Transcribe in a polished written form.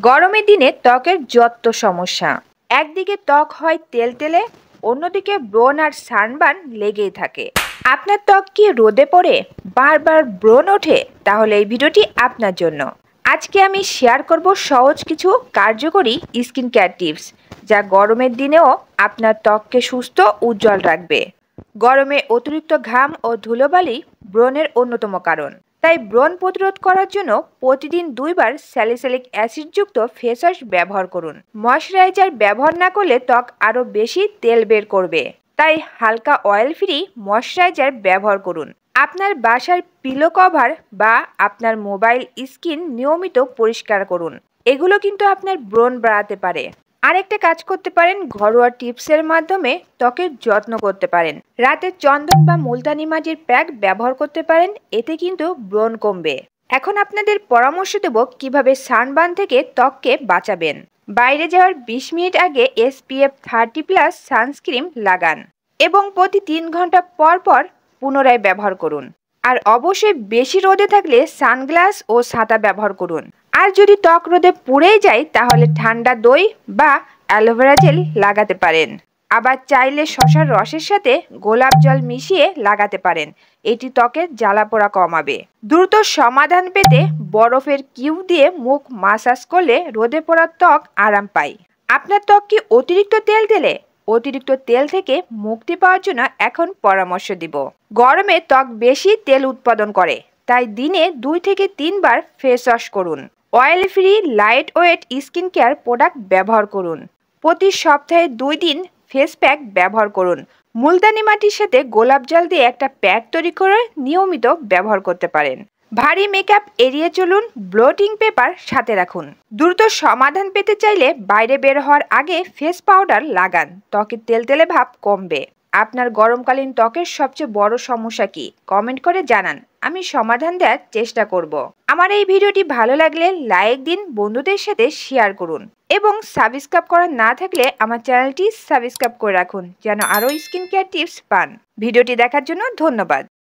গরমের দিনে ত্বকের যত সমস্যা, একদিকে ত্বক হয় তেলতেলে, অন্যদিকে ব্রণ আর সানবার্ন লেগেই থাকে। আপনার ত্বক কি রোদে পড়ে, বারবার ব্রণ ওঠে? তাহলে এই ভিডিওটি আপনার জন্য। আজকে আমি শেয়ার করব সহজ কিছু কার্যকরী স্কিন কেয়ার টিপস, যা গরমের দিনেও আপনার ত্বককে সুস্থ উজ্জ্বল রাখবে। গরমে অতিরিক্ত ঘাম ও ধুলোবালি ব্রণের অন্যতম কারণ। তাই ব্রণ প্রতিরোধ করার জন্য প্রতিদিন 2 বার স্যালিসিলিক অ্যাসিডযুক্ত ফেস ওয়াশ ব্যবহার করুন। ময়শ্চারাইজার ব্যবহার না করলে ত্বক আরও বেশি তেল বের করবে, তাই হালকা অয়েল ফ্রি ময়শ্চারাইজার ব্যবহার করুন। আপনার বাসার পিলো কভার বা আপনার মোবাইল স্ক্রিন নিয়মিত পরিষ্কার করুন। এগুলো কিন্তু আপনার ব্রণ বাড়াতে পারে। আরেকটা কাজ করতে পারেন, ঘরোয়া টিপসের মাধ্যমে ত্বকের যত্ন করতে পারেন। রাতে চন্দন বা মুলতানি মাটির প্যাক ব্যবহার করতে পারেন, এতে কিন্তু ব্রণ কমবে। এখন আপনাদের পরামর্শ দেব কিভাবে সানবার্ন থেকে ত্বককে বাঁচাবেন। বাইরে যাওয়ার 20 মিনিট আগে SPF 30+ সানস্ক্রিন লাগান এবং প্রতি 3 ঘন্টা পর পর পুনরায় ব্যবহার করুন। আর অবশ্যই বেশি রোদে থাকলে সানগ্লাস ও ছাতা ব্যবহার করুন। আর যদি ত্বক রোদে পুড়েই যায় তাহলে ঠান্ডা দই বা অ্যালোভেরা জেল লাগাতে পারেন। আবার চাইলে শসার রসের সাথে গোলাপ জল মিশিয়ে লাগাতে পারেন, এটি ত্বকের জ্বালাপোড়া কমাবে। দ্রুত সমাধান পেতে বরফের কিউব দিয়ে মুখ মাসাজ করলে রোদে পড়া ত্বক আরাম পায়। আপনার ত্বক কি অতিরিক্ত তেল তেলে? অতিরিক্ত তেল থেকে মুক্তি পাওয়ার জন্য এখন পরামর্শ দিব। গরমে ত্বক বেশি তেল উৎপাদন করে, তাই দিনে 2 থেকে 3 বার ফেস ওয়াশ করুন। Oil free light weight skin care product ব্যবহার করুন। প্রতি সপ্তাহে 2 দিন ফেস প্যাক ব্যবহার করুন। মুলতানি মাটির সাথে গোলাপ জল দিয়ে একটা প্যাক তৈরি করে নিয়মিত ব্যবহার করতে পারেন। ভারী মেকআপ এড়িয়ে চলুন, ব্লোটিং পেপার সাথে রাখুন। দ্রুত সমাধান পেতে চাইলে বাইরে বের হওয়ার আগে ফেস পাউডার লাগান, ত্বকের তেলতেলে ভাব কমবে। আপনার গরমকালীন ত্বকের সবচেয়ে বড় সমস্যা কি? কমেন্ট করে জানান, আমি সমাধান দেওয়ার চেষ্টা করব। আমার এই ভিডিওটি ভালো লাগলে লাইক দিন, বন্ধুদের সাথে শেয়ার করুন এবং সাবস্ক্রাইব করা না থাকলে আমার চ্যানেলটি সাবস্ক্রাইব করে রাখুন, যেন আরও স্কিন কেয়ার টিপস পান। ভিডিওটি দেখার জন্য ধন্যবাদ।